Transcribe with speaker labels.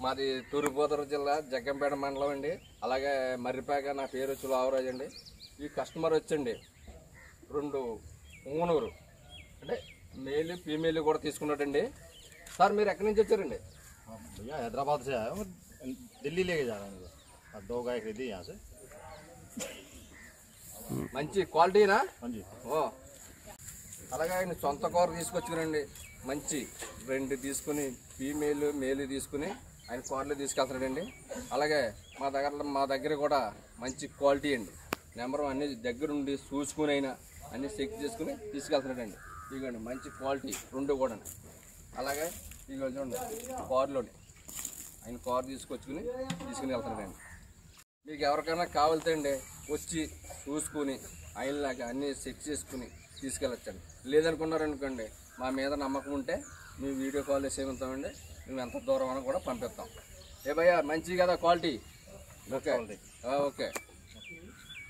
Speaker 1: మాది తూర్పుగోదావరి జిల్లా జగ్గంపేట మండలం అండి. అలాగే మర్రిపాక. నా పేరు చులావరాజు అండి. ఈ కస్టమర్ వచ్చండి 2 ఉంగనూరు అంటే మేల్ ఫీమేల్ కూడా తీసుకున్నాడండి. సార్ మీరు ఎక్కడి నుంచి వచ్చారండి?
Speaker 2: भैया हैदराबाद से आया हूँ, दिल्ली लेके जा रहा हूँ। 2 गाय खरीदी यहाँ से।
Speaker 1: మంచి క్వాలిటీనా?
Speaker 2: हाँ जी।
Speaker 1: ఓ అలాగే ఆయన సొంత కూర తీసుకొచ్చుకునండి. మంచి 2 తీసుకుని ఫీమేల్ మేల్ తీసుకుని ఆయన కూరలు తీసుకెళ్తాడండి. అలాగే మా దగ్గర కూడా మంచి క్వాలిటీ అండి. నెంబర్ అన్ని దగ్గరుండి చూసుకుని అయినా అన్ని చెక్ చేసుకుని తీసుకెళ్తున్నాడండి. ఇదిగోండి మంచి క్వాలిటీ 2 కూడా. అలాగే ఇదిగో చూడండి కార్లోని ఆయన కార్ తీసుకుని వెళ్తున్నాడండి. మీకు ఎవరికైనా కావాలితే అండి వచ్చి చూసుకుని ఆయనలాగా అన్నీ చెక్ చేసుకుని తీసుకెళ్ళొచ్చండి. లేదనుకున్నారనుకోండి మా మీద నమ్మకం ఉంటే మేము వీడియో కాల్ చేసి ఏమంటామండి, మేము ఎంత దూరం అని కూడా పంపిస్తాం. ఏ భయ్యా మంచి కదా క్వాలిటీ? Okay okay.